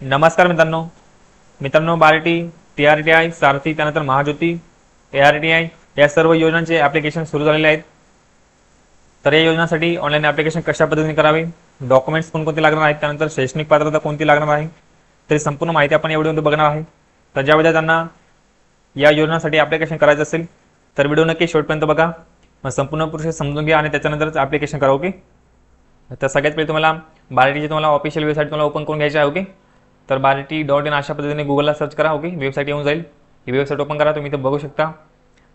नमस्कार मित्रांनो मित्रांनो बार्टी TRTI सारथी त्यानंतर महाज्योती ARTI या सर्व योजनांचे ॲप्लिकेशन सुरू झालेले आहेत। तर या योजनांसाठी ऑनलाईन ॲप्लिकेशन कशा पद्धतीने करावे, डॉक्युमेंट्स कोणकोणते लागणार आहेत, त्यानंतर शैक्षणिक पात्रता कोणती लागणार आहे, तरी संपूर्ण माहिती आपण या व्हिडिओमध्ये बघणार आहे। तर ज्या विद्यार्थ्यांना या योजनांसाठी ॲप्लिकेशन करायचं असेल तर व्हिडिओ नक्की शेवटपर्यंत बघा, मग संपूर्ण प्रोसेस समजून घ्या आणि त्याच्यानंतरच ॲप्लिकेशन करा। ओके, तर सगळ्यात पहिले तुम्हाला बार्टीची तुम्हाला ऑफिशियल वेबसाईट तुम्हाला ओपन करून घ्यायची आहे। ओके, तर barti.in अशा पद्धतीने गुगलला सर्च करा। ओके, वेबसाईट येऊन जाईल, ही वेबसाईट ओपन करा। तुम्ही इथे बघू शकता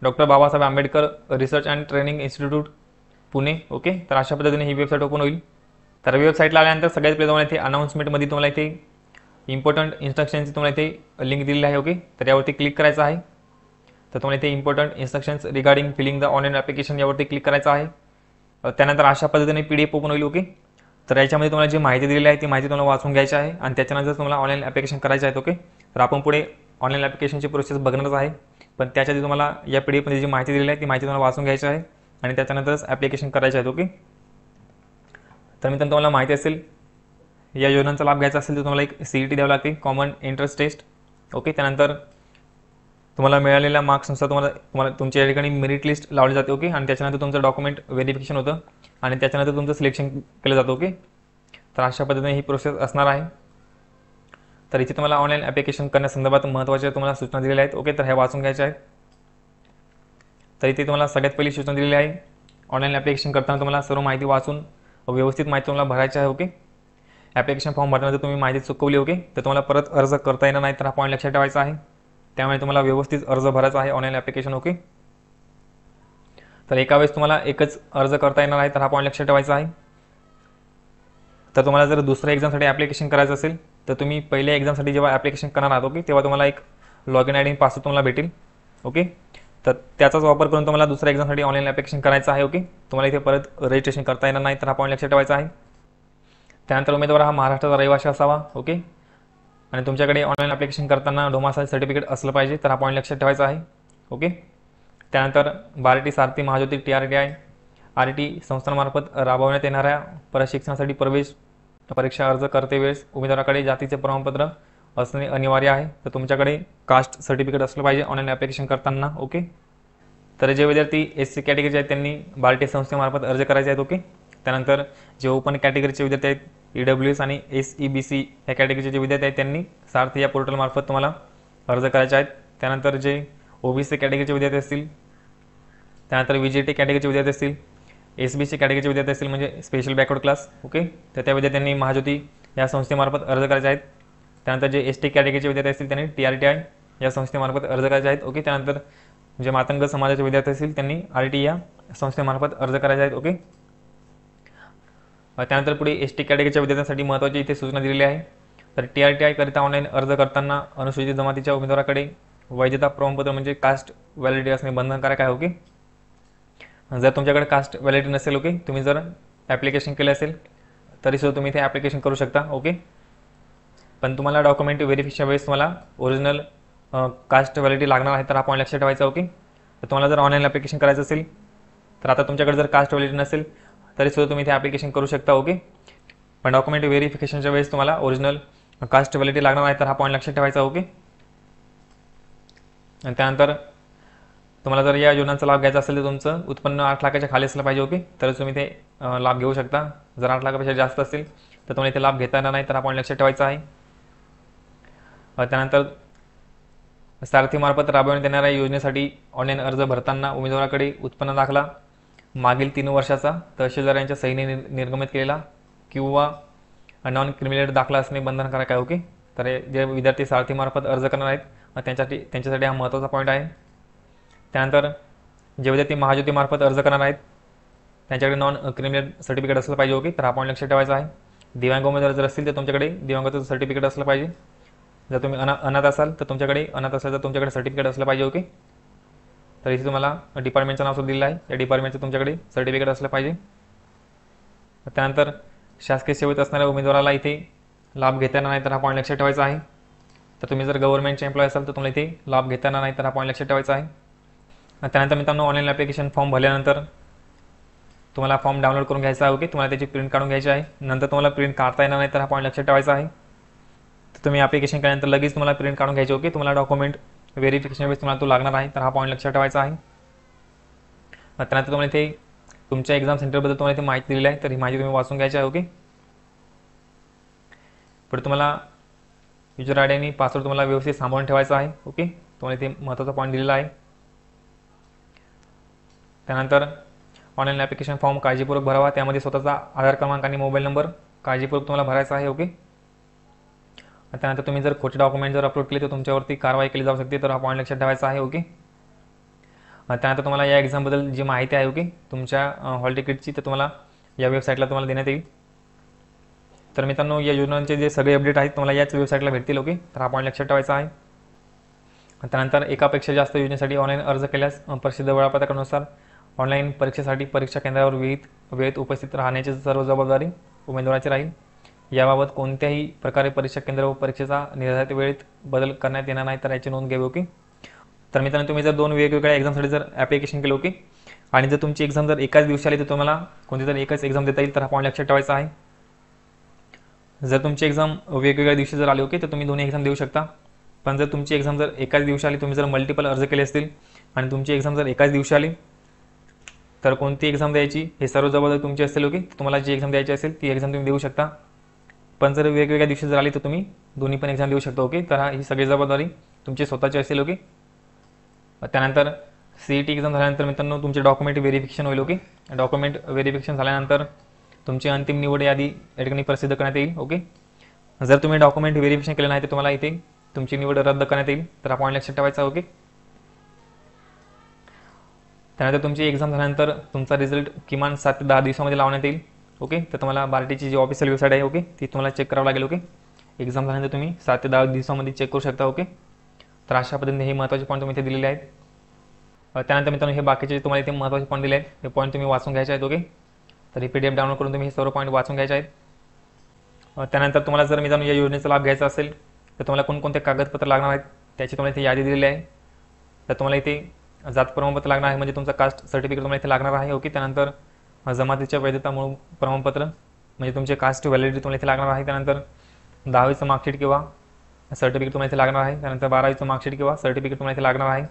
doctor Babasaheb Ambedkar research and training institute Pune. Okay, तर अशा पद्धतीने ही वेबसाईट ओपन होईल। तर वेबसाईटला आल्यानंतर सगळ्यात पहिले तुम्हाला इथे अनाउन्समेंटमध्ये तुम्हाला इथे इम्पॉर्टंट इन्स्ट्रक्शनची तुम्हाला इथे लिंक दिलेली आहे। ओके, तर यावरती क्लिक करायचं आहे। तर तुम्हाला इथे important instructions regarding filling the online application यावरती क्लिक करायचं आहे। त्यानंतर अशा पद्धतीने PDF ओपन होईल। ओके, तर याच्यामध्ये तुम्हाला जी माहिती दिलेली आहे ती माहिती तुम्हाला वाचून घ्यायची आहे आणि त्याच्यानंतर तुम्हाला ऑनलाईन ॲप्लिकेशन करायचे आहेत। ओके, तर आपण पुढे ऑनलाईन ॲप्लिकेशनची प्रोसेस बघणारच आहे, पण त्याच्या आधी तुम्हाला या PDF मध्ये जी माहिती दिलेली आहे ती माहिती तुम्हाला वाचून घ्यायची आहे आणि त्याच्यानंतरच ॲप्लिकेशन करायचे आहेत। ओके, तर मित्रांनो तुम्हाला माहिती असेल या योजनांचा लाभ घ्यायचा असेल तर तुम्हाला एक CET द्यावी लागते, कॉमन एंट्रन्स टेस्ट। ओके, त्यानंतर तुम्हाला मिळालेल्या मार्क्सनुसार तुम्हाला तुमच्या या ठिकाणी मेरिट लिस्ट लावली जाते। ओके, आणि त्याच्यानंतर तुमचं डॉक्युमेंट व्हेरिफिकेशन होतं आणि त्याच्यानंतर तुमचं सिलेक्शन केलं जातं। ओके, तर अशा पद्धतीने ही प्रोसेस असणार आहे। तर इथे तुम्हाला ऑनलाईन ॲप्लिकेशन करण्यासंदर्भात महत्त्वाच्या तुम्हाला सूचना दिलेल्या आहेत। ओके, तर ह्या वाचून घ्यायच्या आहेत। तर इथे तुम्हाला सगळ्यात पहिली सूचना दिलेली आहे, ऑनलाईन ॲप्लिकेशन करताना तुम्हाला सर्व माहिती वाचून व्यवस्थित माहिती तुम्हाला भरायची आहे। ओके, ॲप्लिकेशन फॉर्म भरल्यानंतर तुम्ही माहिती चुकवली ओके तर तुम्हाला परत अर्ज करता येणार नाही, तर हा पॉईंट लक्षात ठेवायचा आहे। त्यामुळे तुम्हाला व्यवस्थित अर्ज भरायचा आहे ऑनलाईन ॲप्लिकेशन। ओके, तर एका वेळेस तुम्हाला एकच अर्ज करता येणार आहे, तर हा पॉईंट लक्षात ठेवायचा आहे। तर तुम्हाला जर दुसऱ्या एक्झामसाठी ॲप्लिकेशन करायचं असेल तर तुम्ही पहिल्या एक्झामसाठी जेव्हा ॲप्लिकेशन करणार आहात ओके तेव्हा तुम्हाला एक लॉगिन ID पासवर्ड तुम्हाला भेटेल। ओके, तर त्याचाच वापर करून तुम्हाला दुसऱ्या एक्झामसाठी ऑनलाईन ॲप्लिकेशन करायचं आहे। ओके, तुम्हाला इथे परत रजिस्ट्रेशन करता येणार नाही, तर हा पॉईंट लक्षात ठेवायचा आहे। त्यानंतर उमेदवार हा महाराष्ट्राचा रहिवासी असावा। ओके, आणि तुमच्याकडे ऑनलाईन ॲप्लिकेशन करताना डोमासाईल सर्टिफिकेट असलं पाहिजे, तर हा पॉईंट लक्षात ठेवायचा आहे। ओके, त्यानंतर बार्टी सारथी महाज्योती TRTI RT संस्थांमार्फत राबवण्यात येणाऱ्या प्रशिक्षणासाठी प्रवेश परीक्षा अर्ज करते वेळेस उमेदवाराकडे जातीचे प्रमाणपत्र असणे अनिवार्य आहे। तर तुमच्याकडे कास्ट सर्टिफिकेट असलं पाहिजे ऑनलाईन ॲप्लिकेशन करताना। ओके, तर जे विद्यार्थी SC कॅटेगरीचे आहेत त्यांनी बार्टी संस्थेमार्फत अर्ज करायचे आहेत। ओके, त्यानंतर जे ओपन कॅटेगरीचे विद्यार्थी आहेत EWS आणि SEBC या कॅटेगरीचे जे विद्यार्थी आहेत त्यांनी सारथी या पोर्टलमार्फत तुम्हाला अर्ज करायचे आहेत। त्यानंतर जे OBC कॅटेगरीचे विद्यार्थी असतील, त्यानंतर VGT कॅटेगरीचे विद्यार्थी असतील, SBC कॅटेगरीचे विद्यार्थी असतील म्हणजे स्पेशल बॅकवर्ड क्लास ओके, तर त्या विद्यार्थ्यांनी महाज्योती या संस्थेमार्फत अर्ज करायचे आहेत। त्यानंतर जे ST कॅटेगरीचे विद्यार्थी असतील त्यांनी TRTI या संस्थेमार्फत अर्ज करायचे आहेत। ओके, त्यानंतर जे मातंग समाजाचे विद्यार्थी असतील त्यांनी RT या संस्थेमार्फत अर्ज करायचे आहेत। ओके, त्यानंतर पुढे ST कॅटेगरीच्या विद्यार्थ्यांसाठी महत्त्वाची इथे सूचना दिलेली आहे। तर TRTI करिता ऑनलाईन अर्ज करताना अनुसूचित जमातीच्या उमेदवाराकडे वैधता प्रमाणपत्र म्हणजे कास्ट व्हॅलिडिटी असणे बंधनकारक आहे। ओके, जर तुमच्याकडे कास्ट व्हॅलिडिटी नसेल ओके तुम्ही जर ॲप्लिकेशन केले असेल तरीसुद्धा तुम्ही इथे ॲप्लिकेशन करू शकता। ओके, पण तुम्हाला डॉक्युमेंट व्हेरिफिकेशन वेळेस तुम्हाला ओरिजिनल कास्ट व्हॅलिडिटी लागणार आहे, तर हा पॉईंट लक्षात ठेवायचा। ओके, तर तुम्हाला जर ऑनलाईन ॲप्लिकेशन करायचं असेल तर आता तुमच्याकडे जर कास्ट व्हॅलिडिटी नसेल तरीसुद्धा तुम्ही इथे ॲप्लिकेशन करू शकता। ओके, पण डॉक्युमेंट व्हेरिफिकेशनच्या वेळेस तुम्हाला ओरिजिनल कास्ट व्हॅलिडिटी लागणार आहे, तर हा पॉईंट लक्षात ठेवायचा। ओके, आणि त्यानंतर तुम्हाला जर या योजनांचा लाभ घ्यायचा असेल तर तुमचं उत्पन्न 8 लाखाच्या खाली असलं पाहिजे। ओके, तरच तुम्ही ते लाभ घेऊ शकता। जर 8 लाखापेक्षा जास्त असेल तर तुम्हाला इथे लाभ घेता येणार नाही, तर हा पॉईंट लक्षात ठेवायचा आहे। त्यानंतर सारथीमार्फत राबवण्यात येणाऱ्या योजनेसाठी ऑनलाईन अर्ज भरताना उमेदवाराकडे उत्पन्न दाखला मागील 3 वर्षाचा तहसीलदार यांच्या सहीने निर्गमित केलेला किंवा नॉन क्रिमिनल दाखला असणे बंधनकारक आहे। ओके, तर जे विद्यार्थी सारथीमार्फत अर्ज करणार आहेत त्यांच्यासाठी हा महत्त्वाचा पॉईंट आहे। त्यानंतर जे विद्यार्थी महाज्योतीमार्फत अर्ज करणार आहेत त्यांच्याकडे नॉन क्रिमिनल सर्टिफिकेट असलं पाहिजे। ओके, तर हा पॉईंट लक्षात ठेवायचा आहे। दिव्यांग उमेदवार जर असतील तर तुमच्याकडे दिव्यांगाचं सर्टिफिकेट असलं पाहिजे। जर तुम्ही अनाथ असाल तर तुमच्याकडे अनाथ असेल तर तुमच्याकडे सर्टिफिकेट असलं पाहिजे। ओके, तर इथे तुम्हाला डिपार्टमेंटचं नाव सुद्धा दिलेलं आहे, या डिपार्टमेंटचं तुमच्याकडे सर्टिफिकेट असलं पाहिजे। त्यानंतर शासकीय सेवेत असणाऱ्या उमेदवाराला इथे लाभ घेता येणार नाही, तर हा पॉईंट लक्षात ठेवायचा आहे। तर तुम्ही जर गव्हर्नमेंटचे एम्प्लॉय असाल तर तुम्हाला इथे लाभ घेता येणार नाही, तर हा पॉईंट लक्षात ठेवायचा आहे। त्यानंतर मित्रांनो ऑनलाईन ॲप्लिकेशन फॉर्म भरल्यानंतर तुम्हाला फॉर्म डाउनलोड करून घ्यायचा आहे। ओके, तुम्हाला त्याची प्रिंट काढून घ्यायची आहे। नंतर तुम्हाला प्रिंट काढता येणार नाही, तर हा पॉईंट लक्षात ठेवायचा आहे। तुम्ही ॲप्लिकेशन केल्यानंतर लगेच तुम्हाला प्रिंट काढून घ्यायची. ओके, तुम्हाला डॉक्युमेंट व्हेरिफिकेशन वेळेस तुम्हाला तो लागणार आहे, तर हा पॉईंट लक्षात ठेवायचा आहे. त्यानंतर तुम्हाला इथे तुमच्या एक्झाम सेंटरबद्दल तुम्हाला इथे माहिती दिलेली आहे, तर ही माहिती तुम्ही वाचून घ्यायची आहे. ओके, पुढे तुम्हाला युजर आय डी आणि पासवर्ड तुम्हाला व्यवस्थित सांभाळून ठेवायचा आहे. ओके, तुम्हाला इथे महत्त्वाचा पॉईंट दिलेला आहे. त्यानंतर ऑनलाईन ॲप्लिकेशन फॉर्म काळजीपूर्वक भरावा, त्यामध्ये स्वतःचा आधार क्रमांक आणि मोबाईल नंबर काळजीपूर्वक तुम्हाला भरायचा आहे. ओके, त्यानंतर तुम्ही जर खोटे डॉक्युमेंट जर अपलोड केले तर तुमच्यावरती कारवाई केली जाऊ शकते, तर हा पॉईंट लक्षात ठेवायचा आहे. ओके, त्यानंतर तुम्हाला या एक्झामबद्दल जी माहिती आहे, ओके, तुमच्या हॉल तिकीटची, तर तुम्हाला या वेबसाईटला तुम्हाला देण्यात येईल. तर मित्रांनो, या योजनांचे जे सगळे अपडेट आहेत तुम्हाला याच वेबसाईटला भेटतील. ओके, तर हा पॉईंट लक्षात ठेवायचा आहे. त्यानंतर एकापेक्षा जास्त योजनेसाठी ऑनलाईन अर्ज केल्यास प्रसिद्ध वेळापत्रकानुसार ऑनलाईन परीक्षेसाठी परीक्षा केंद्रावर वेळेत उपस्थित राहण्याची सर्व जबाबदारी उमेदवाराची राहील. याबाबत कोणत्याही प्रकारे परीक्षा केंद्र व परीक्षेचा निर्धारित वेळेत बदल करण्यात येणार नाही, तर याची नोंद घ्यावी. ओके, तर मित्रांनो, तुम्ही जर 2 वेगवेगळ्या एक्झामसाठी जर ॲप्लिकेशन केलं, ओके, आणि जर तुमची एक्झाम जर एकाच दिवशी आली तर तुम्हाला कोणती तरी एकच एक्झाम देता येईल, तर हा पॉईंट लक्षात ठेवायचा आहे. जर तुमची एक्झाम वेगवेगळ्या दिवशी जर आली, ओके, तर तुम्ही दोन्ही एक्झाम देऊ शकता. पण जर तुमची एक्झाम जर एकाच दिवशी आली, तुम्ही जर मल्टिपल अर्ज केले असतील आणि तुमची एक्झाम जर एकाच दिवशी आली, तर कोणती एक्झाम द्यायची हे सर्व जबाबदारी तुमची असेल. ओके, तुम्हाला जी एक्झाम द्यायची असेल ती एक्झाम तुम्ही देऊ शकता. पण जर वेगवेगळ्या दिवशी जर आली तर तुम्ही दोन्ही पण एक्झाम देऊ शकता. ओके, तर ही सगळी जबाबदारी तुमची स्वतःची असेल. ओके, त्यानंतर CET एक्झाम झाल्यानंतर मित्रांनो तुमचे डॉक्युमेंट व्हेरिफिकेशन होईल. ओके, डॉक्युमेंट व्हेरिफिकेशन झाल्यानंतर तुमची अंतिम निवड यादी या ठिकाणी प्रसिद्ध करण्यात येईल. ओके, जर तुम्ही डॉक्युमेंट व्हेरिफिकेशन केलं नाही तर तुम्हाला इथे तुमची निवड रद्द करण्यात येईल, तर हा पॉईंट लक्षात ठेवायचा. ओके, त्यानंतर तुमची एक्झाम झाल्यानंतर तुमचा रिझल्ट किमान 7 ते 10 दिवसामध्ये लावण्यात येईल. ओके, तर तुम्हाला बार्टीची जी ऑफिशियल वेबसाईट आहे, ओके, ती तुम्हाला चेक करावं लागेल. ओके, एक्झाम झाल्यानंतर तुम्ही 7 ते 10 दिवसामध्ये चेक करू शकता. ओके, तर अशा पद्धतीने हे महत्त्वाचे पॉईंट तुम्ही इथे दिलेले आहेत. त्यानंतर मित्रांनो, हे बाकीचे तुम्हाला इथे महत्त्वाचे पॉईंट दिले आहेत, हे पॉईंट तुम्ही वाचून घ्यायचे आहेत. ओके, तर ही PDF डाउनलोड करून तुम्ही हे सर्व पॉईंट वाचून घ्यायचे आहेत. त्यानंतर तुम्हाला जर मित्रांनो या योजनेचा लाभ घ्यायचा असेल तर तुम्हाला कोणकोणते कागदपत्र लागणार आहेत त्याची तुम्हाला इथे यादी दिलेली आहे. तर तुम्हाला इथे जात प्रमाणपत्र लागणार आहे, म्हणजे तुमचं कास्ट सर्टिफिकेट तुम्हाला इथे लागणार आहे. ओके, त्यानंतर जमातीच्या वैधता प्रमाणपत्र म्हणजे तुमचे कास्ट व्हॅलिडिटी तुम्हाला इथे लागणार आहे. त्यानंतर 10वीचं मार्कशीट किंवा सर्टिफिकेट तुम्हाला इथे लागणार आहे. त्यानंतर 12वीचं मार्कशीट किंवा सर्टिफिकेट तुम्हाला इथे लागणार आहे.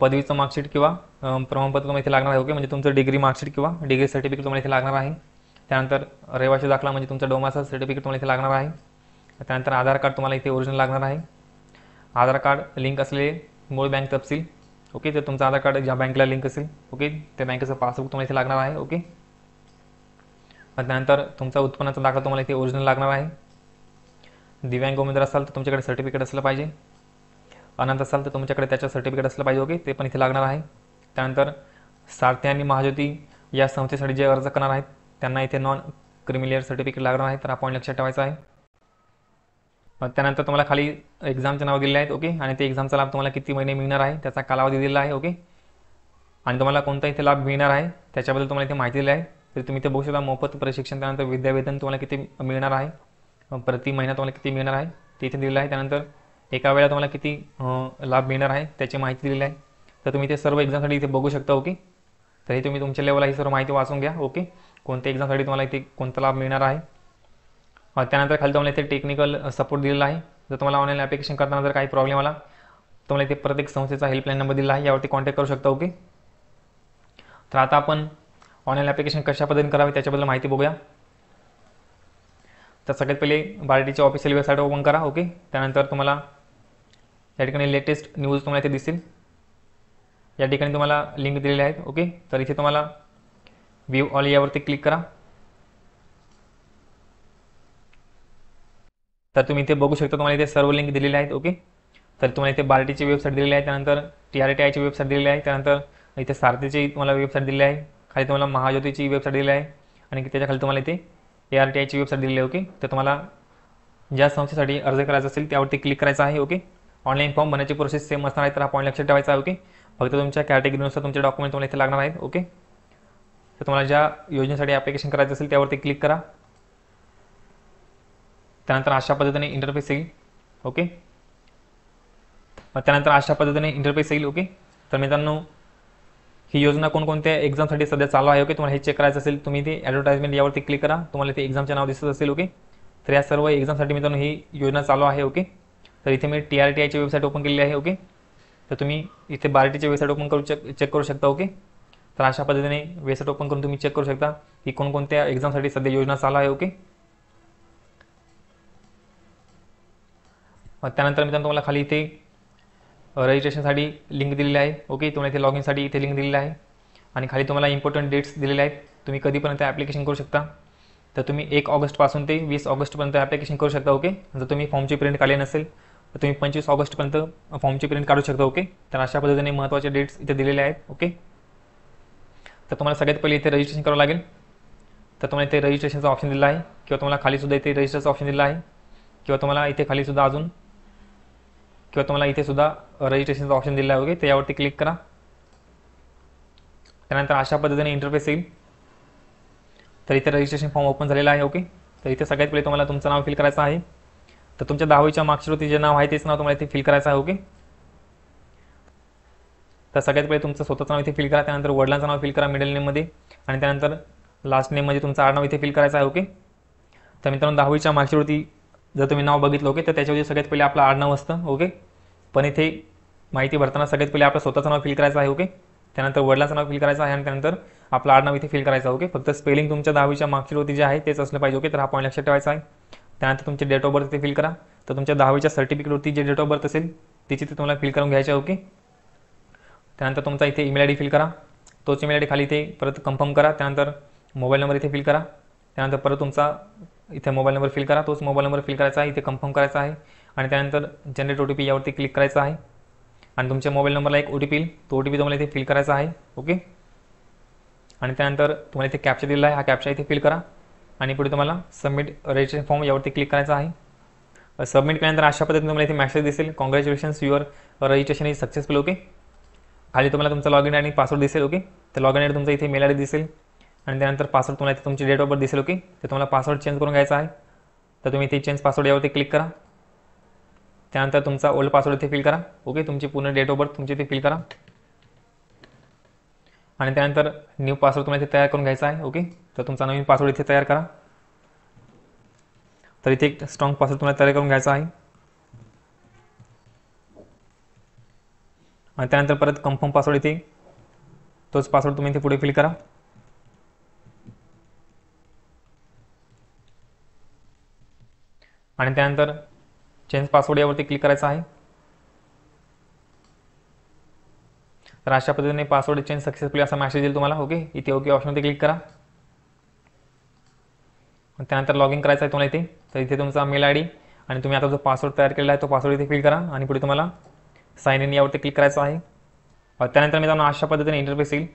पदवीचं मार्कशीट किंवा प्रमाणपत्र तुम्हाला इथे लागणार आहे. ओके, म्हणजे तुमचं डिग्री मार्कशीट किंवा डिग्री सर्टिफिकेट तुम्हाला इथे लागणार आहे. त्यानंतर रहिवासी दाखला म्हणजे तुमचा डोमाचा सर्टिफिकेट तुम्हाला इथे लागणार आहे. त्यानंतर आधार कार्ड तुम्हाला इथे ओरिजिनल लागणार आहे. आधार कार्ड लिंक असलेले मूळ बँक तपशील. ओके, तर तुमचं आधार कार्ड ज्या बँकेला लिंक असेल, ओके, त्या बँकेचं पासबुक तुम्हाला इथे लागणार आहे. ओके, त्यानंतर तुमचा उत्पन्नाचा दाखला तुम्हाला इथे ओरिजिनल लागणार आहे. दिव्यांग उमेदवार असाल तर तुमच्याकडे सर्टिफिकेट असलं पाहिजे. अनंत असाल तर तुमच्याकडे त्याचं सर्टिफिकेट असलं पाहिजे. ओके, ते पण इथे लागणार आहे. त्यानंतर सारथी आणि महाज्योती या संस्थेसाठी जे अर्ज करणार आहेत त्यांना इथे नॉन क्रिमिलियर सर्टिफिकेट लागणार आहे, तर हा पॉईंट लक्षात ठेवायचा आहे. त्यानंतर तुम्हाला खाली एक्झामचे नाव दिलेले आहेत. ओके, आणि ते एक्झामचा लाभ तुम्हाला किती महिने मिळणार आहे त्याचा कालावधी दिलेला आहे. ओके, आणि तुम्हाला कोणता इथे लाभ मिळणार आहे त्याच्याबद्दल तुम्हाला इथे माहिती दिली आहे. तर तुम्ही इथे बघू शकता मोफत प्रशिक्षण, त्यानंतर विद्यावेतन तुम्हाला किती मिळणार आहे, प्रति महिना तुम्हाला किती मिळणार आहे ते इथे दिलेलं आहे. त्यानंतर एका वेळा तुम्हाला किती लाभ मिळणार आहे त्याची माहिती दिलेली आहे. तर तुम्ही ते सर्व एक्झामसाठी इथे बघू शकता. ओके, तर हे तुम्ही तुमच्या लेवलला ही सर्व माहिती वाचून घ्या. ओके, कोणत्या एक्झामसाठी तुम्हाला इथे कोणता लाभ मिळणार आहे. त्यानंतर खाली तुम्हाला इथे टेक्निकल सपोर्ट दिलेला आहे. जर तुम्हाला ऑनलाईन ॲप्लिकेशन करताना जर काही प्रॉब्लेम आला तुम्हाला इथे प्रत्येक संस्थेचा हेल्पलाईन नंबर दिला आहे, यावरती कॉन्टॅक्ट करू शकता. ओके, तर आता आपण ऑनलाईन ॲप्लिकेशन कशा पद्धतीने करावे त्याच्याबद्दल माहिती बघूया. तर सगळ्यात पहिले बार्टीची ऑफिशियल वेबसाईट ओपन करा. ओके, त्यानंतर तुम्हाला या ठिकाणी लेटेस्ट न्यूज तुम्हाला इथे दिसतील. या ठिकाणी तुम्हाला लिंक दिलेले आहेत. ओके, तर इथे तुम्हाला व्ह्यू ऑल यावरती क्लिक करा. तर तुम्ही इथे बघू शकता तुम्हाला इथे सर्व लिंक दिलेले आहेत. ओके, तर तुम्हाला इथे बार्टीची वेबसाईट दिलेली आहे, त्यानंतर TRTIची वेबसाईट दिलेली आहे, त्यानंतर इथे सारथीची तुम्हाला वेबसाईट दिलेली आहे, खाली तुम्हाला महाज्योतीची वेबसाईट दिलेली आहे आणि त्याच्या खाली तुम्हाला इथे ARTIची वेबसाईट दिलेली आहे. ओके, तर तुम्हाला ज्या संस्थेसाठी अर्ज करायचा असेल त्यावरती क्लिक करायचं आहे. ओके, ऑनलाईन फॉर्म भरण्याची प्रोसेस सेम असणार आहे, तर हा पॉईंट लक्षात ठेवायचा आहे. ओके, फक्त तुमच्या कॅटेगरीनुसार तुमचे डॉक्युमेंट तुम्हाला इथे लागणार आहेत. ओके, तर तुम्हाला ज्या योजनेसाठी ॲप्लिकेशन करायचं असेल त्यावरती क्लिक करा. त्यानंतर अशा पद्धतीने इंटरफेस येईल. ओके, त्यानंतर अशा पद्धतीने इंटरफेस येईल. ओके, तर मित्रांनो ही योजना कोणकोणत्या एक्झामसाठी सध्या चालू आहे. ओके, तुम्हाला हे चेक करायचं असेल तुम्ही इथे ॲडव्हर्टाइजमेंट यावरती क्लिक करा. तुम्हाला इथे एक्झामचे नाव दिसत असेल. ओके, तर या सर्व एक्झामसाठी मित्रांनो ही योजना चालू आहे. ओके, तर इथे मी TRTIची वेबसाईट ओपन केलेली आहे. ओके, तर तुम्ही इथे बार्टीची वेबसाईट ओपन करू चेक करू शकता. ओके, तर अशा पद्धतीने वेबसाईट ओपन करून तुम्ही चेक करू शकता की कोणकोणत्या एक्झामसाठी सध्या योजना चालू आहे. ओके, त्यानंतर मित्रांनो तुम्हाला खाली इथे रजिस्ट्रेशनसाठी लिंक दिलेली आहे. ओके, तुम्हाला इथे लॉग इनसाठी इथे लिंक दिलेली आहे आणि खाली तुम्हाला इम्पॉर्टंट डेट्स दिलेले आहेत. तुम्ही कधीपर्यंत ॲप्लिकेशन करू शकता, तर तुम्ही 1 ऑगस्टपासून ते 20 ऑगस्टपर्यंत ॲप्लिकेशन करू शकता. ओके, जर तुम्ही फॉर्मची प्रिंट काढली नसेल तर तुम्ही 25 ऑगस्टपर्यंत फॉर्मची प्रिंट काढू शकता. ओके, तर अशा पद्धतीने महत्त्वाचे डेट्स इथे दिलेले आहेत. ओके, तर तुम्हाला सगळ्यात पहिले इथे रजिस्ट्रेशन करावं लागेल. तर तुम्हाला इथे रजिस्ट्रेशनचा ऑप्शन दिला आहे किंवा तुम्हाला खाली सुद्धा इथे रजिस्टरचा ऑप्शन दिला आहे किंवा तुम्हाला इथे खाली सुद्धा अजून किंवा तुम्हाला इथे सुद्धा रजिस्ट्रेशनचा ऑप्शन दिला आहे. ओके, तर यावरती क्लिक करा. त्यानंतर अशा पद्धतीने इंटरफेस येईल. तर इथे रजिस्ट्रेशन फॉर्म ओपन झालेला आहे. ओके, तर इथे सगळ्यात पहिले तुम्हाला तुमचं नाव फिल करायचं आहे. तर तुमच्या 10वीच्या मार्कशीटवरती जे नाव आहे तेच नाव तुम्हाला इथे फिल करायचं आहे. ओके, तर सगळ्यात पहिले तुमचं स्वतःचं नाव इथे फिल करा. त्यानंतर वडिलांचं नाव फिल करा मिडल नेममध्ये आणि त्यानंतर लास्ट नेम म्हणजे तुमचं आडनाव इथे फिल करायचं आहे. ओके, तर मित्रांनो 10वीच्या मार्कशीटवरती जर तुम्ही नाव बघितलं ओके तर त्याच्यावरती सगळ्यात पहिले आपलं आडनाव असतं. ओके, पण इथे माहिती भरताना सगळ्यात पहिले आपलं स्वतःचं नाव फिल करायचं आहे. ओके, त्यानंतर वडिलांचं नाव फिल करायचं आहे आणि त्यानंतर आपलं आडनाव इथे फिल करायचं आहे. ओके, फक्त स्पेलिंग तुमच्या 10वीच्या मार्कशीटवरती जे आहे तेच असलं पाहिजे. ओके, तर हा पॉईंट लक्षात ठेवायचा आहे. त्यानंतर तुमची डेट ऑफ बर्थ इथे फिल करा. तर तुमच्या 10वीच्या सर्टिफिकेटवरती जे डेट ऑफ बर्थ असेल तिची ते तुम्हाला फिल करून घ्यायचे आहे. ओके, त्यानंतर तुमचा इथे ईमेल ID फिल करा. तोच ईमेल ID खाली इथे परत कन्फर्म करा. त्यानंतर मोबाईल नंबर इथे फिल करा. त्यानंतर परत तुमचा इथे मोबाईल नंबर फिल करा. तोच मोबाईल नंबर फिल करायचा आहे, इथे कन्फर्म करायचा आहे आणि त्यानंतर जनरेट OTP यावरती क्लिक करायचं आहे आणि तुमच्या मोबाईल नंबरला एक OTP येईल. तो OTP तुम्हाला इथे फिल करायचा आहे. ओके, आणि त्यानंतर तुम्हाला इथे कॅप्चा दिलेला आहे, हा कॅप्चा इथे फिल करा आणि पुढे तुम्हाला सबमिट रजिस्ट्रेशन फॉर्म यावरती क्लिक करायचा आहे. सबमिट केल्यानंतर अशा पद्धतीने तुम्हाला इथे मेसेज दिसेल, congratulations your registration is successful. Okay, खाली तुम्हाला तुमचा लॉगिन आणि पासवर्ड दिसेल. ओके, तर लॉगिन ID तुमचा इथे मेल ID दिसेल आणि त्यानंतर पासवर्ड तुम्हाला इथे तुमची डेट ऑफ बर्थ दिसेल. ओके, तर तुम्हाला पासवर्ड चेंज करून घ्यायचा आहे. तर तुम्ही इथे चेंज पासवर्ड यावरती क्लिक करा. त्यानंतर तुमचा ओल्ड पासवर्ड इथे फिल करा. ओके, तुमची पूर्ण डेट ऑफ बर्थ तुमची इथे फिल करा आणि त्यानंतर न्यू पासवर्ड तुम्हाला इथे तयार करून घ्यायचा आहे. ओके, तर तुमचा नवीन पासवर्ड इथे तयार करा. तर इथे एक स्ट्रॉंग पासवर्ड तुम्हाला तयार करून घ्यायचा आहे आणि त्यानंतर परत कन्फर्म पासवर्ड इथे तोच पासवर्ड तुम्ही इथे पुढे फिल करा आणि त्यानंतर चेंज पासवर्ड यावरती क्लिक करायचं आहे. तर अशा पद्धतीने पासवर्ड चेंज सक्सेसफुली असा मेसेज येईल तुम्हाला. ओके, इथे ओके ऑप्शनवरती क्लिक करा. त्यानंतर लॉग इन करायचं आहे तुम्हाला इथे. तर इथे तुमचा मेल ID आणि तुम्ही आता जो पासवर्ड तयार केलेला आहे तो पासवर्ड इथे फिल करा आणि पुढे तुम्हाला साइन इन यावरती क्लिक करायचं आहे. त्यानंतर मित्रांनो अशा पद्धतीने इंटरफेस येईल.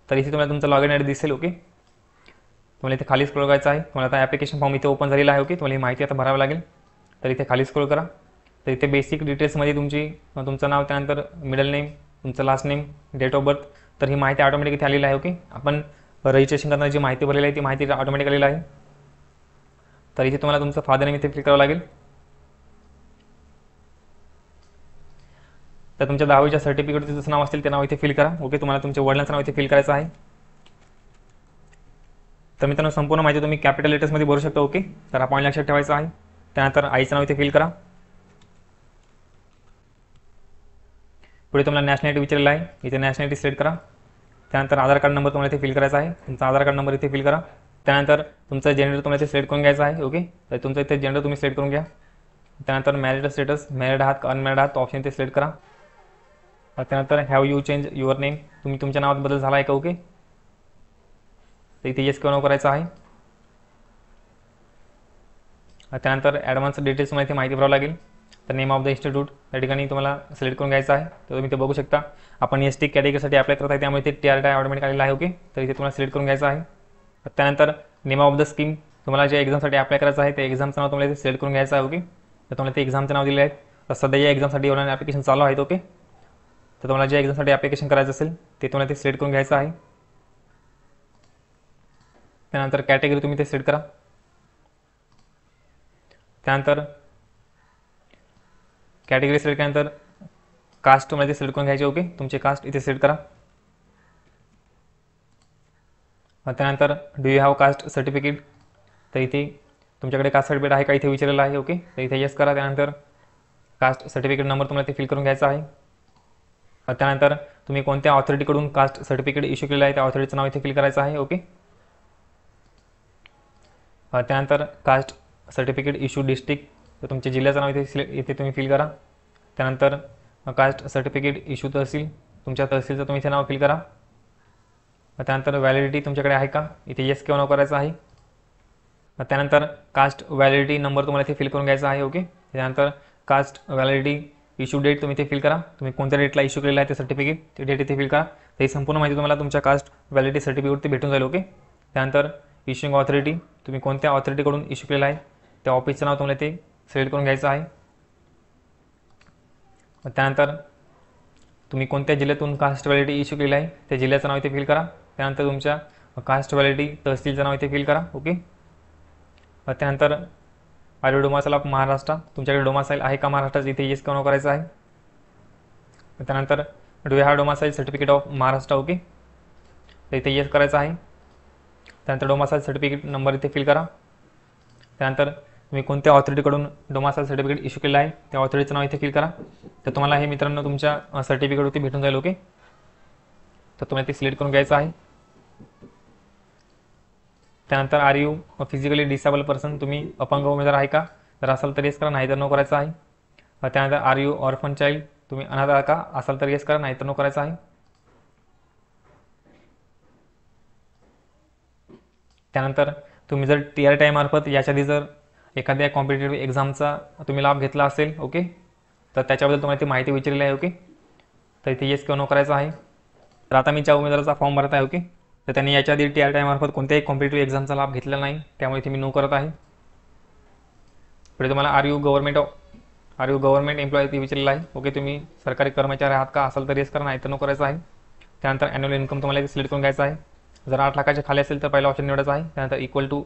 तर इथे तुम्हाला तुमचा लॉगिन ID दिसेल. ओके, तुम्हाला इथे खाली स्क्रोल करायचं आहे. तुम्हाला आता ॲप्लिकेशन फॉर्म इथे ओपन झालेला आहे. ओके, तुम्हाला ही माहिती आता भरावी लागेल. तर इथे खाली स्क्रोल करा. तर इथे बेसिक डिटेल्समध्ये तुमचं नाव, त्यानंतर मिडल नेम, तुमचं last name, date of birth, तर ही माहिती ऑटोमॅटिक इथे आलेली आहे. ओके, आपण रजिस्ट्रेशन करताना जी माहिती भरलेली आहे ती माहिती ऑटोमॅटिक आलेली आहे. तर इथे तुम्हाला तुमचं फादर नेम इथे फिल करावं लागेल. तर तुमच्या 10वीच्या सर्टिफिकेटवरती जसं नाव असेल ते नाव इथे फिल करा. ओके, तुम्हाला तुमच्या वडिलांचं नाव इथे फिल करायचं आहे. तर मित्रांनो संपूर्ण माहिती तुम्ही कॅपिटल लेटर्समध्ये भरू शकता. ओके, तर हा पॉईंट लक्षात ठेवायचा आहे. त्यानंतर आईचं नाव इथे फिल करा. पुढे तुम्हाला नॅशनॅलिटी विचारलेला आहे, इथे नॅशनॅलिटी सिलेक्ट करा. त्यानंतर आधार कार्ड नंबर तुम्हाला इथे फिल करायचा आहे, तुमचा आधार कार्ड नंबर इथे फिल करा. त्यानंतर तुमचा जेंडर तुम्हाला इथे सिलेक्ट करून घ्यायचा आहे. ओके, तर तुमचं इथे जेंडर तुम्ही सिलेक्ट करून घ्या. त्यानंतर मॅरिड स्टेटस, मॅरिड आहात का अनमॅरिड आहात तो ऑप्शन इथे सिलेक्ट करा. त्यानंतर have you change your name, तुम्ही तुमच्या नावात बदल झाला आहे का. ओके, तर इथे येस किंवा नो करायचं आहे. त्यानंतर ॲडव्हान्स डिटेल्स तुम्हाला इथे माहिती भरावं लागेल. तर नेम ऑफ द इन्स्टिट्यूट त्या ठिकाणी तुम्हाला सिलेक्ट करून घ्यायचं आहे. तर तुम्ही ते बघू शकता आपण ST कॅटेगरीसाठी अप्लाय करत आहे त्यामुळे ते TRTI ऑटोमॅटिक आलेलं आहे. ओके, तर इथे तुम्हाला सिलेक्ट करून घ्यायचं आहे. त्यानंतर नेम ऑफ द स्कीम, तुम्हाला जे एक्झामसाठी अप्लाय करायचं आहे ते एक्झामचं नाव तुम्हाला इथे सिलेक्ट करून घ्यायचं आहे. ओके, तर तुम्हाला ते एक्झामचं नाव दिले आहे. तर सध्या या एक्झामसाठी ऑनलाईन ॲप्लिकेशन चालू आहेत. ओके, तर तुम्हाला जे एक्झामसाठी ॲप्लिकेशन करायचं असेल ते तुम्हाला ते सिलेक्ट करून घ्यायचं आहे. त्यानंतर कॅटेगरी तुम्ही ते सिलेक्ट करा. त्यानंतर कॅटेगरी सिलेक्ट केल्यानंतर कास्ट तुम्हाला इथे सिलेक्ट करून घ्यायचे. ओके, तुमचे कास्ट इथे सिलेक्ट करा. त्यानंतर do you have caste certificate, तर इथे तुमच्याकडे कास्ट सर्टिफिकेट आहे का इथे विचारलेलं आहे. ओके, तर इथे येस करा. त्यानंतर कास्ट सर्टिफिकेट नंबर तुम्हाला ते फिल करून घ्यायचा आहे. त्यानंतर तुम्ही कोणत्या ऑथॉरिटीकडून कास्ट सर्टिफिकेट इश्यू केलेलं आहे त्या ऑथॉरिटीचं नाव इथे फिल करायचं आहे. ओके, त्यानंतर कास्ट सर्टिफिकेट इश्यू डिस्ट्रिक्ट, तर तुमच्या जिल्ह्याचं नाव इथे तुम्ही फिल करा. त्यानंतर कास्ट सर्टिफिकेट इश्यू तहसील, तुमच्या तहसीलचं तुम्ही इथे नाव फिल करा. त्यानंतर व्हॅलिडिटी तुमच्याकडे आहे का इथे येस किंवा नो करायचं आहे. त्यानंतर कास्ट व्हॅलिडिटी नंबर तुम्हाला इथे फिल करून घ्यायचा आहे. ओके, त्यानंतर कास्ट व्हॅलिडिटी इश्यू डेट तुम्ही इथे फिल करा. तुम्ही कोणत्या डेटला इश्यू केलेलं आहे ते सर्टिफिकेट, ते डेट इथे फिल करा. तर ही संपूर्ण माहिती तुम्हाला तुमच्या कास्ट व्हॅलिडिटी सर्टिफिकेटवरती भेटून जाईल. ओके, त्यानंतर इश्यूइंग ऑथॉरिटी, तुम्ही कोणत्या ऑथॉरिटीकडून इश्यू केलेलं आहे त्या ऑफिसचं नाव तुम्हाला ते सिलेक्ट करून घ्यायचं आहे. त्यानंतर तुम्ही कोणत्या जिल्ह्यातून कास्ट व्हॅलिडिटी इश्यू केलेलं आहे त्या जिल्ह्याचं नाव इथे फिल करा. त्यानंतर तुमच्या कास्ट व्हॅलिडिटी तहसीलचं नाव इथे फिल करा. ओके, त्यानंतर are you domicile of Maharashtra, तुमच्याकडे डोमासाईल आहे का महाराष्ट्राचं इथे येस किंवा नो करायचं आहे. त्यानंतर do you have domicile certificate of Maharashtra. Okay, तर इथे येस करायचं आहे. त्यानंतर डोमासाईल सर्टिफिकेट नंबर इथे फिल करा. त्यानंतर तुम्ही कोणत्या ऑथॉरिटीकडून डोमासाईल सर्टिफिकेट इश्यू केलं आहे त्या ऑथॉरिटीचं नाव इथे फिल करा. तर तुम्हाला हे मित्रांनो तुमच्या सर्टिफिकेटवरती भेटून जाईल. ओके, तर तुम्हाला ते सिलेक्ट करून घ्यायचं आहे. त्यानंतर are you physically disable person, तुम्ही अपंग उमेदवार आहे का, जर असाल तर येस करा, नाही तर नो करायचं आहे. त्यानंतर आर यू ऑर्फन चाइल्ड, तुम्ही अनाथ आहे का, असाल तर येस करा, नाही तर नो करायचं आहे. त्यानंतर तुम्ही जर TRTI मार्फत याच्या आधी जर एखाद्या कॉम्पिटेटिव्ह एक्झामचा तुम्ही लाभ घेतला असेल, ओके, तर त्याच्याबद्दल तुम्हाला ती माहिती विचारलेली आहे. ओके, तर इथे येस किंवा नो करायचं आहे. तर आता मी ज्या उमेदवाराचा फॉर्म भरत आहे, ओके, तर त्यांनी याच्या आधी TRTI मार्फत कोणत्याही कॉम्पिटेटिव्ह एक्झामचा लाभ घेतलेला नाही, त्यामुळे इथे मी नो करत आहे. पुढे तुम्हाला आर यू गव्हर्नमेंट एम्प्लॉई ती विचारलेलं आहे. ओके, तुम्ही सरकारी कर्मचारी आहात का, असाल तर येस करा, नाही तर नो करायचं आहे. त्यानंतर ॲन्युअल इन्कम तुम्हाला इथे सिलेक्ट करून घ्यायचं आहे. जर 8 लाखाच्या खाली असेल तर पहिला ऑप्शन निवडायचा आहे. त्यानंतर इक्वल टू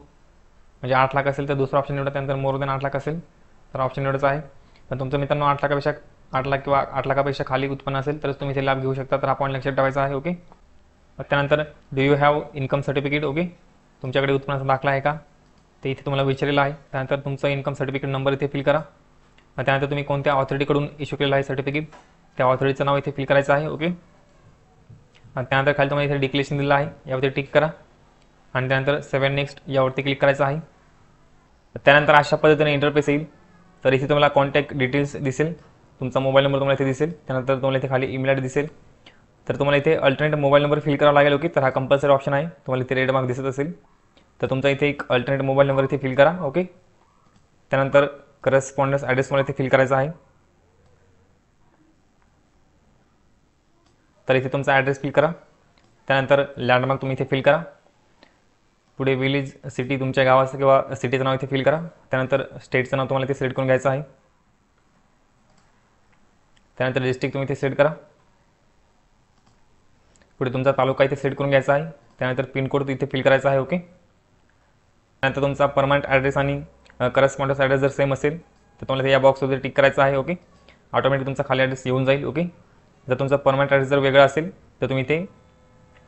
म्हणजे 8 लाख असेल तर दुसरा ऑप्शन निवडा. त्यानंतर मोर दॅन 8 लाख असेल तर ऑप्शन निवडायचा आहे. पण तुमचं मित्रांनो 8 लाख किंवा 8 लाखापेक्षा खाली उत्पन्न असेल तरच तुम्ही ते लाभ घेऊ शकता, तर हा पॉईंट लक्षात ठेवायचा आहे. ओके, त्यानंतर do you have income certificate. Okay, तुमच्याकडे उत्पन्नाचा दाखला आहे का ते इथे तुम्हाला विचारलेलं आहे. त्यानंतर तुमचं इन्कम सर्टिफिकेट नंबर इथे फिल करा. त्यानंतर तुम्ही कोणत्या ऑथॉरिटीकडून इश्यू केलेलं आहे सर्टिफिकेट त्या ऑथॉरिटीचं नाव इथे फिल करायचं आहे. ओके, आणि त्यानंतर खाली तुम्हाला इथे डिक्लेरेशन दिलं आहे, यावरती टिक करा. आणि त्यानंतर 7 नेक्स्ट यावरती क्लिक करायचं आहे. त्यानंतर अशा पद्धतीने इंटरफेस येईल. तर इथे तुम्हाला कॉन्टॅक्ट डिटेल्स दिसेल, तुमचा मोबाईल नंबर तुम्हाला इथे दिसेल. त्यानंतर तुम्हाला इथे खाली ईमेल आयडी दिसेल. तर तुम्हाला इथे अल्टरनेट मोबाईल नंबर फिल करावा लागेल. ओके, तर हा कंपल्सरी ऑप्शन आहे. तुम्हाला इथे रेड मार्क दिसत असेल तर तुमचा इथे एक अल्टरनेट मोबाईल नंबर इथे फिल करा. ओके, त्यानंतर करस्पॉन्डन्स ॲड्रेस तुम्हाला इथे फिल करायचा आहे. तर इथे तुमचा ॲड्रेस फिल करा. त्यानंतर लँडमार्क तुम्ही इथे फिल करा. पुढे विलेज सिटी तुमच्या गावाचं किंवा सिटीचं नाव इथे फिल करा. त्यानंतर स्टेटचं नाव तुम्हाला इथे सिलेक्ट करून घ्यायचं आहे. त्यानंतर डिस्ट्रिक्ट तुम्ही इथे सिलेक्ट करा. पुढे तुमचा तालुका इथे सिलेक्ट करून घ्यायचा आहे. त्यानंतर पिनकोड इथे फिल करायचा आहे. ओके, त्यानंतर तुमचा परमनंट ॲड्रेस आणि करस्पॉन्डन्स ॲड्रेस जर सेम असेल तर तुम्हाला या बॉक्समध्ये टिक करायचं आहे. ओके, ऑटोमॅटिक तुमचा खाली ॲड्रेस येऊन जाईल. ओके, जर तुमचा परमनंट ॲड्रेस जर वेगळा असेल तर तुम्ही ते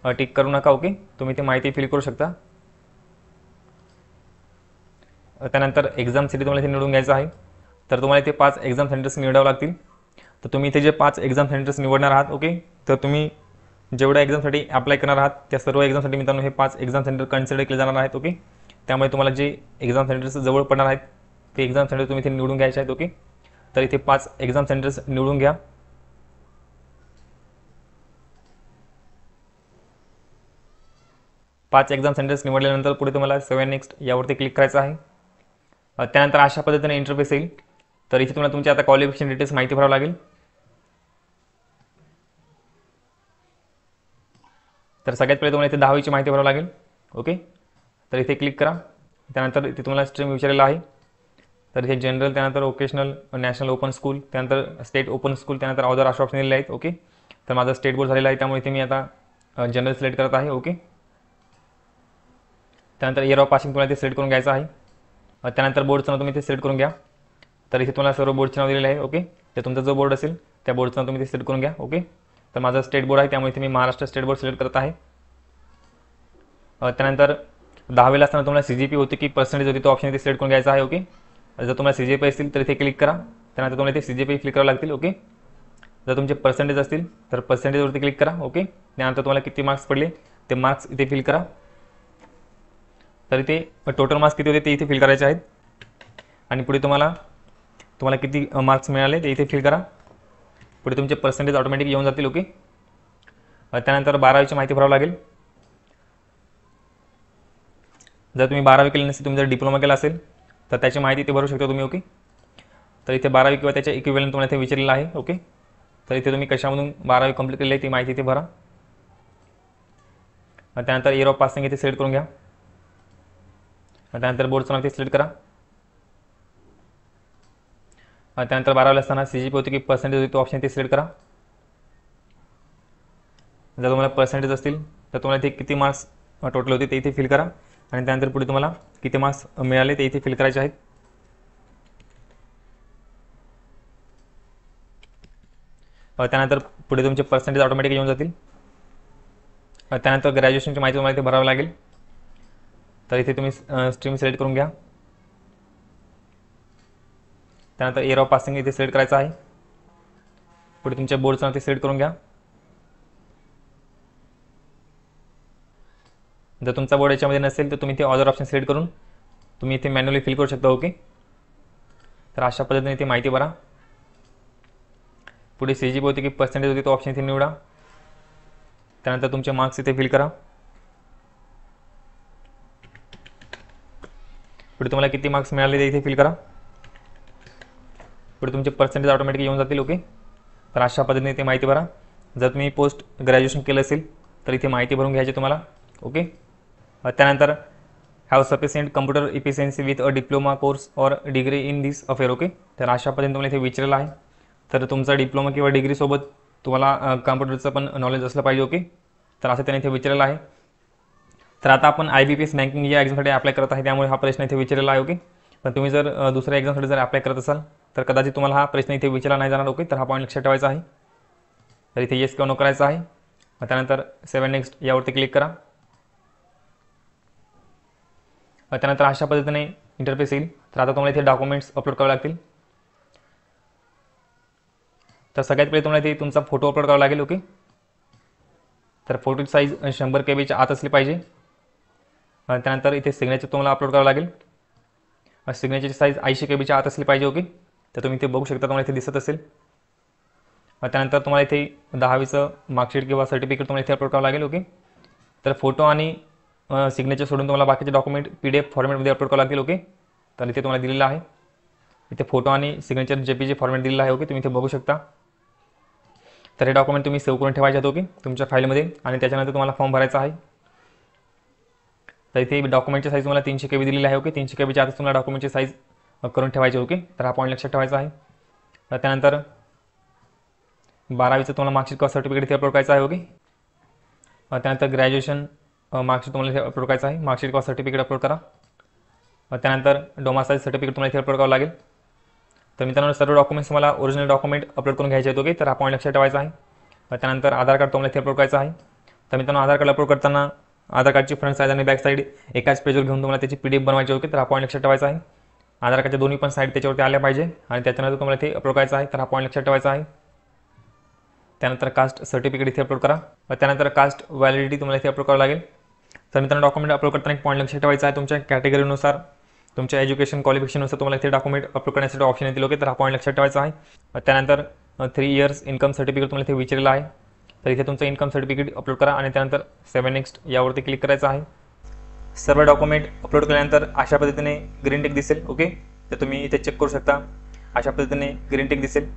टिक करू नका. ओके, तुम्ही ते माहिती फिल करू शकता. त्यानंतर एक्झाम सिटी तुम्हाला इथे निवडून घ्यायचं आहे. तर तुम्हाला इथे 5 एक्झाम सेंटर्स निवडावं लागतील. तर तुम्ही इथे जे 5 एक्झाम सेंटर्स निवडणार आहात, ओके, तर तुम्ही जेवढ्या एक्झामसाठी अप्लाय करणार आहात त्या सर्व एक्झामसाठी मित्रांनो हे 5 एक्झाम सेंटर कन्सिडर केले जाणार आहेत. ओके, त्यामुळे तुम्हाला जे एक्झाम सेंटर्स जवळ पडणार आहेत ते एक्झाम सेंटर तुम्ही इथे निवडून घ्यायचे आहेत. ओके, तर इथे 5 एक्झाम सेंटर्स निवडून घ्या. पाच एक्झाम सेंटर्स निवडल्यानंतर पुढे तुम्हाला 7 नेक्स्ट यावरती क्लिक करायचं आहे. त्यानंतर अशा पद्धतीने इंटरफेस येईल. तर इथे तुम्हाला तुमची आता क्वालिफिकेशन डिटेल्स माहिती भरावं लागेल. तर सगळ्यात पहिले तुम्हाला इथे 10वीची माहिती भरावं लागेल. ओके, तर इथे क्लिक करा. त्यानंतर इथे तुम्हाला स्ट्रीम विचारलेलं आहे. तर इथे जनरल, त्यानंतर वोकेशनल, नॅशनल ओपन स्कूल, त्यानंतर स्टेट ओपन स्कूल, त्यानंतर अदर अशा ऑप्शन दिलेले आहेत. ओके, तर माझं स्टेट बोर्ड झालेलं आहे त्यामुळे इथे मी आता जनरल सिलेक्ट करत आहे. ओके, त्यानंतर इयर ऑफ पासिंग तुम्हाला इथे सिलेक्ट करून घ्यायचं आहे. त्यानंतर बोर्डचं नाव तुम्ही इथे सिलेक्ट करून घ्या. तर इथे तुम्हाला सर्व बोर्डचे नाव दिलेले आहे. ओके, तर तुमचा जो बोर्ड असेल त्या बोर्डचं नाव तुम्ही इथे सिलेक्ट करून घ्या. ओके, तर माझा स्टेट बोर्ड आहे त्यामुळे इथे मी महाराष्ट्र स्टेट बोर्ड सिलेक्ट करत आहे. त्यानंतर 10वीला असताना तुम्हाला CGPA होती की पर्सेंटेज होती तो ऑप्शन इथे सिलेक्ट करून घ्यायचा आहे. ओके, जर तुम्हाला CGPA असतील तर इथे क्लिक करा. त्यानंतर तुम्हाला इथे CGPA क्लिक करावं लागतील. ओके, जर तुमचे पर्सेंटेज असतील तर पर्सेंटेजवरती क्लिक करा. ओके, त्यानंतर तुम्हाला किती मार्क्स पडले ते मार्क्स इथे फिल करा. तर इथे टोटल मार्क्स किती होते ते इथे फिल करायचे आहेत. आणि पुढे तुम्हाला किती मार्क्स मिळाले ते इथे फिल करा. पुढे तुमचे पर्सेंटेज ऑटोमॅटिक येऊन जातील. ओके, त्यानंतर 12वीची माहिती भरावी लागेल. जर तुम्ही 12वी केली नसेल, तुम्ही जर डिप्लोमा केला असेल तर त्याची माहिती इथे भरू शकता तुम्ही. ओके, तर इथे 12वी किंवा त्याच्या इक्विव्हॅलंट तुम्हाला इथे विचारलेलं आहे. ओके, तर इथे तुम्ही कशामधून 12वी कंप्लीट केली आहे ती माहिती इथे भरा. त्यानंतर इयर ऑफ पासिंग इथे सिलेक्ट करून घ्या. त्यानंतर बोर्डचं नाव इथे सिलेक्ट करा. त्यानंतर 12वीला असताना CGPA होती की पर्सेंटेज होती तो ऑप्शन इथे सिलेक्ट करा. जर तुम्हाला पर्सेंटेज असतील तर तुम्हाला इथे किती मार्क्स टोटल होते ते इथे फिल करा. आणि त्यानंतर पुढे तुम्हाला किती मार्क्स मिळाले ते इथे फिल करायचे आहेत. त्यानंतर पुढे तुमचे पर्सेंटेज ऑटोमॅटिक येऊन जातील. त्यानंतर ग्रॅज्युएशनची माहिती तुम्हाला इथे भरावी लागेल. तर इथे तुम्ही स्ट्रीम सिलेक्ट करून घ्या. त्यानंतर इयर ऑफ पासिंग इथे सिलेक्ट करायचं आहे. पुढे तुमच्या बोर्डचं नाव ते सिलेक्ट करून घ्या. जर तुमचा बोर्ड याच्यामध्ये नसेल तर तुम्ही ते ऑदर ऑप्शन सिलेक्ट करून तुम्ही इथे मॅन्युअली फिल करू शकता. ओके, तर अशा पद्धतीने इथे माहिती भरा. पुढे CGPA होती की पर्सेंटेज होती तो ऑप्शन इथे निवडा. त्यानंतर तुमचे मार्क्स इथे फिल करा. पुढे तुम्हाला किती मार्क्स मिळाले ते इथे फिल करा. पुढे तुमचे पर्सेंटेज ऑटोमॅटिक येऊन जातील. ओके, तर अशा पद्धतीने इथे माहिती भरा. जर तुम्ही पोस्ट ग्रॅज्युएशन केलं असेल तर इथे माहिती भरून घ्यायची तुम्हाला. ओके, त्यानंतर have sufficient computer efficiency with a diploma course or degree in this affair. Okay, तर अशा पद्धतीने तुम्हाला इथे विचारलेलं आहे. तर तुमचा डिप्लोमा किंवा डिग्रीसोबत तुम्हाला कम्प्युटरचं पण नॉलेज असलं पाहिजे. ओके, तर असं त्याने इथे विचारलेलं आहे. तर आता आपण IBPS बँकिंग या एक्झामसाठी अप्लाय करत आहे, त्यामुळे हा प्रश्न इथे विचारलेला आहे. ओके, पण तुम्ही जर दुसऱ्या एक्झामसाठी जर अप्लाय करत असाल तर कदाचित तुम्हाला हा प्रश्न इथे विचारला नाही जाणार. ओके, तर हा पॉईंट लक्षात ठेवायचा आहे. तर इथे येस किंवा नो करायचं आहे. त्यानंतर 7 नेक्स्ट यावरती क्लिक करा. त्यानंतर अशा पद्धतीने इंटरफेस येईल. तर आता तुम्हाला इथे डॉक्युमेंट्स अपलोड करावे लागतील. तर सगळ्यात पहिले तुम्हाला इथे तुमचा फोटो अपलोड करावा लागेल. ओके, तर फोटोची साईज 100 KB आत असली पाहिजे. त्यानंतर इथे सिग्नेचर तुम्हाला अपलोड करावं लागेल. सिग्नेचरची साईज 80 KB आत असली पाहिजे. ओके, तर तुम्ही इथे बघू शकता, तुम्हाला इथे दिसत असेल. त्यानंतर तुम्हाला इथे 10वीचं मार्कशीट किंवा सर्टिफिकेट तुम्हाला इथे अपलोड करावं लागेल. ओके, तर फोटो आणि सिग्नेचर सोडून तुम्हाला बाकीचे डॉक्युमेंट PDF फॉर्मॅटमध्ये अपलोड करावं लागतील. ओके, तर इथे तुम्हाला दिलेलं आहे. इथे फोटो आणि सिग्नेचर JPG फॉर्मॅट दिलेला आहे. ओके, तुम्ही इथे बघू शकता. तर हे डॉक्युमेंट तुम्ही सेव्ह करून ठेवायचे आहेत. ओके, तुमच्या फाईलमध्ये. आणि त्याच्यानंतर तुम्हाला फॉर्म भरायचा आहे. तर इथे डॉक्युमेंटची साईज तुम्हाला 300 KB दिलेली आहे. ओके, 300 KB आतच तुम्हाला डॉक्युमेंटची साईज करून ठेवायची. ओके, तर हा पॉईंट लक्षात ठेवायचा आहे. त्यानंतर 12वीचं तुम्हाला मार्कशीट किंवा सर्टिफिकेट इथे अपलोड करायचं आहे. ओके, त्यानंतर ग्रॅज्युएशन मार्कशीट तुम्हाला इथे अपलोड करायचं आहे. मार्कशीट किंवा सर्टिफिकेट अपलोड करा. त्यानंतर डोमासाइज सर्टिफिकेट तुम्हाला इथे अपलोड करावं लागेल. तर मित्रांनो, सर्व डॉक्युमेंट्स तुम्हाला ओरिजिनल डॉक्युमेंट अपलोड करून घ्यायचे आहेत. ओके, तर हा पॉईंट लक्षात ठेवायचा आहे. त्यानंतर आधार कार्ड तुम्हाला इथे अपलोड करायचं आहे. तर मित्रांनो, आधार कार्ड अपलोड करताना आधार कार्डची फ्रंट साईड आणि बॅक साईड एकाच पेजवर घेऊन तुम्हाला त्याची PDF बनवायची. ओके, तर हा पॉईंट लक्षात ठेवायचा आहे. आधार कार्डच्या दोन्ही पण साईड त्याच्यावरती आल्या पाहिजे आणि त्याच्यानंतर तुम्हाला इथे अपलोड करायचं आहे. तर हा पॉईंट लक्षात ठेवायचा आहे. त्यानंतर कास्ट सर्टिफिकेट इथे अपलोड करा. त्यानंतर कास्ट व्हॅलिडिटी तुम्हाला इथे अपलोड करावं लागेल. तर मित्रांनो, डॉक्युमेंट अपलोड करताना एक पॉईंट लक्षात ठेवायचा आहे. तुमच्या कॅटेगरीनुसार, तुमच्या एज्युकेशन क्वालिफिकेशननुसार तुम्हाला इथे डॉक्युमेंट अपलोड करण्यासाठी ऑप्शन येतील. ओके, तर हा पॉईंट लक्षात ठेवायचा आहे. त्यानंतर 3 इयर्स इन्कम सर्टिफिकेट तुम्हाला इथे विचारलेलं आहे. तर इथे तुमचं इन्कम सर्टिफिकेट अपलोड करा आणि त्यानंतर 7 नेक्स्ट यावरती क्लिक करायचं आहे. सर्व डॉक्युमेंट अपलोड केल्यानंतर अशा पद्धतीने ग्रीन टिक दिसेल. ओके, तर तुम्ही इथे चेक करू शकता. अशा पद्धतीने ग्रीन टिक दिसेल.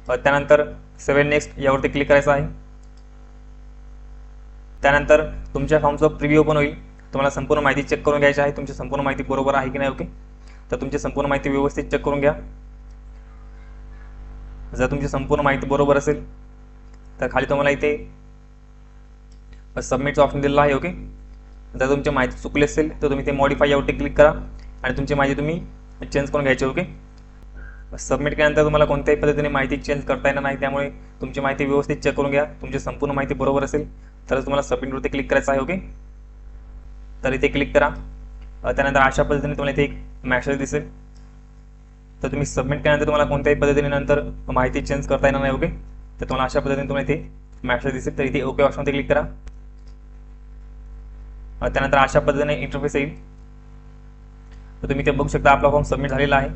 त्यानंतर 7 नेक्स्ट यावरती क्लिक करायचं आहे. त्यानंतर तुमच्या फॉर्मचं प्रिव्ह्यू ओपन होईल. तुम्हाला संपूर्ण माहिती चेक करून घ्यायची आहे. तुमची संपूर्ण माहिती बरोबर आहे की नाही. ओके, तर तुमची संपूर्ण माहिती व्यवस्थित चेक करून घ्या. जर तुमची संपूर्ण माहिती बरोबर असेल तर खाली तुम्हाला इथे सबमिटचं ऑप्शन दिलेलं आहे. ओके, जर तुमची माहिती चुकली असेल तर तुम्ही ते मॉडिफाय यावरती क्लिक करा आणि तुमची माहिती तुम्ही चेंज करून घ्यायची. ओके, सबमिट केल्यानंतर तुम्हाला कोणत्याही पद्धतीने माहिती चेंज करता येणार नाही. त्यामुळे तुमची माहिती व्यवस्थित चेक करून घ्या. तुमची संपूर्ण माहिती बरोबर असेल तर तुम्हाला सबमिटवरती क्लिक करायचं आहे. ओके, तर इथे क्लिक करा. त्यानंतर अशा पद्धतीने तुम्हाला इथे एक मॅसेज दिसेल. तर तुम्ही सबमिट केल्यानंतर तुम्हाला कोणत्याही पद्धतीने नंतर माहिती चेंज करता येणार नाही. ओके, तर तुम्हाला अशा पद्धतीने तुम्हाला इथे मॅसेज दिसेल. तर इथे ओके ऑप्शनमध्ये क्लिक करा. त्यानंतर अशा पद्धतीने इंटरफेस येईल. तर तुम्ही इथे बघू शकता आपला फॉर्म सबमिट झालेला आहे.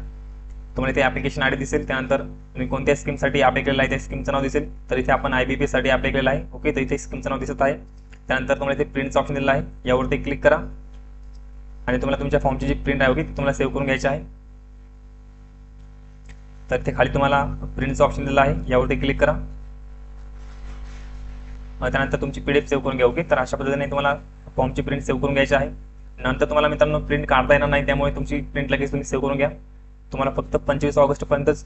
तुम्हाला इथे ॲप्लिकेशन आयडी दिसेल. त्यानंतर तुम्ही कोणत्या स्कीमसाठी अप्लाय केलेलं आहे त्या स्कीमचं नाव दिसेल. तर इथे आपण IBPS साठी अप्लाय केलेलं आहे. ओके, तर इथे स्कीमचं नाव दिसत आहे. त्यानंतर तुम्हाला इथे प्रिंटचं ऑप्शन दिलेलं आहे. यावरती क्लिक करा आणि तुम्हाला तुमच्या फॉर्मची जी प्रिंट आहे ओके ती तुम्हाला सेव्ह करून घ्यायची आहे. तर इथे खाली तुम्हाला प्रिंटचं ऑप्शन दिलेलं आहे. यावरती क्लिक करा. त्यानंतर तुमची PDF सेव्ह करून घ्या. ओके, तर अशा पद्धतीने तुम्हाला फॉर्मची प्रिंट सेव्ह करून घ्यायची आहे. नंतर तुम्हाला मित्रांनो प्रिंट काढता येणार नाही, त्यामुळे तुमची प्रिंट लगेच तुम्ही सेव्ह करून घ्या. तुम्हाला फक्त 25 ऑगस्टपर्यंतच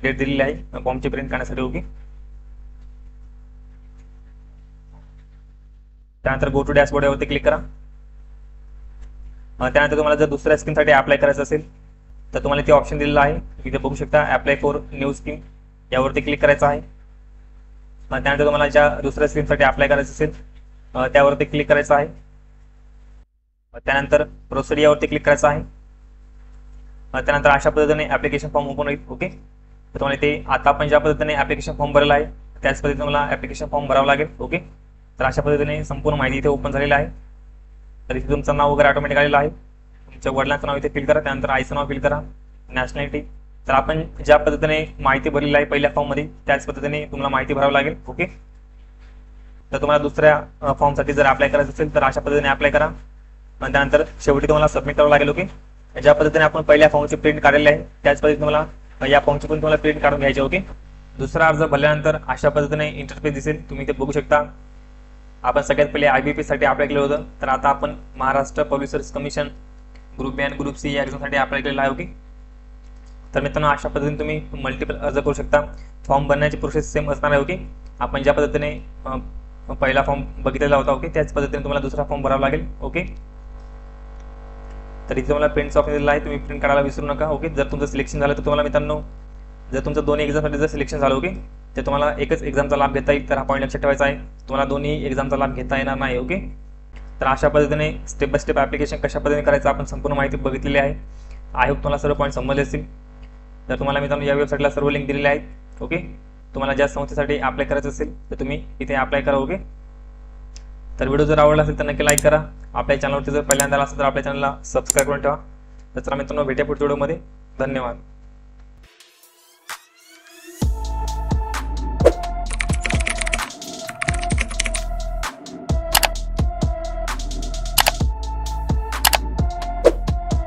डेट दिलेली आहे फॉर्मची प्रिंट काढण्यासाठी. ओके, त्यानंतर गो टू डॅशबोर्ड यावरती क्लिक करा. त्यानंतर तुम्हाला जर दुसऱ्या स्कीमसाठी अप्लाय करायचं असेल तर तुम्हाला इथे ऑप्शन दिलेला आहे. इथे बघू शकता अप्लाय फॉर न्यू स्कीम, यावरती क्लिक करायचं आहे. त्यानंतर तुम्हाला ज्या दुसऱ्या स्कीमसाठी अप्लाय करायचं असेल त्यावरती क्लिक करायचं आहे. त्यानंतर प्रोसीड यावरती क्लिक करायचं आहे. त्यानंतर अशा पद्धतीने ॲप्लिकेशन फॉर्म ओपन होईल. ओके, तर तुम्हाला इथे आता आपण ज्या पद्धतीने ॲप्लिकेशन फॉर्म भरला आहे त्याच पद्धतीने तुम्हाला ॲप्लिकेशन फॉर्म भरावं लागेल. ओके, तर अशा पद्धतीने संपूर्ण माहिती इथे ओपन झालेली आहे. तर इथे तुमचं नाव वगैरे ऑटोमॅटिक आलेलं आहे. तुमच्या वडिलांचं नाव इथे फिल करा. त्यानंतर आईचं नाव फिल करा. नॅशनॅलिटी, तर आपण ज्या पद्धतीने माहिती भरलेली आहे पहिल्या फॉर्ममध्ये त्याच पद्धतीने तुम्हाला माहिती भरावी लागेल. ओके, तर तुम्हाला दुसऱ्या फॉर्मसाठी जर अप्लाय करायचं असेल तर अशा पद्धतीने अप्लाय करा. त्यानंतर शेवटी तुम्हाला सबमिट करावं लागेल. ओके, ज्या पद्धतीने आपण पहिल्या फॉर्मची प्रिंट काढलेली आहे त्याच पद्धतीने तुम्हाला या फॉर्मची पण तुम्हाला प्रिंट काढून घ्यायची. ओके, दुसरा अर्ज भरल्यानंतर अशा पद्धतीने इंटरफेस दिसेल. तुम्ही इथे बघू शकता आपण सगळ्यात पहिले IBPS साठी अप्लाय केलं होतं. तर आता आपण Maharashtra public service commission group B आणि ग्रुप C या एक्झामसाठी अप्लाय केलेला आहे. ओके, तर मित्रांनो अशा पद्धतीने तुम्ही मल्टिपल अर्ज करू शकता. फॉर्म भरण्याची प्रोसेस सेम असणार आहे. ओके, आपण ज्या पद्धतीने पहिला फॉर्म बघितलेला होता ओके त्याच पद्धतीने तुम्हाला दुसरा फॉर्म भरावा लागेल. ओके, तर इथे तुम्हाला प्रिंटचं ऑप्शन दिलेलं आहे. तुम्ही प्रिंट काढायला विसरू नका. ओके, जर तुमचं सिलेक्शन झालं तर तुम्हाला मित्रांनो जर तुमचं दोन्ही एक्झामसाठी जर सिलेक्शन झालं ओके तर तुम्हाला एकच एक्झामचा लाभ घेता येईल. तर हा पॉईंट लक्षात ठेवायचा आहे. तुम्हाला दोन्ही एक्झामचा लाभ घेता येणार नाही. ओके, तर अशा पद्धतीने स्टेप बाय स्टेप ॲप्लिकेशन कशा पद्धतीने करायचं आपण संपूर्ण माहिती बघितलेली आहे. आय होप तुम्हाला सर्व पॉईंट समजले असतील. तर तुम्हाला मित्रांनो या वेबसाईटला सर्व लिंक दिलेले आहेत. ओके, तुम्हाला ज्या संस्थेसाठी अप्लाय करायचं असेल तर तुम्ही इथे अप्लाय करा. ओके, तर व्हिडिओ जर आवडला असेल तर नक्की लाईक करा. आपल्या चॅनलवरती जर पहिल्यांदा असेल तर आपल्या चॅनलला सबस्क्राईब करून ठेवा. तर चला मित्रांनो भेटूया पुढच्या व्हिडिओमध्ये. धन्यवाद.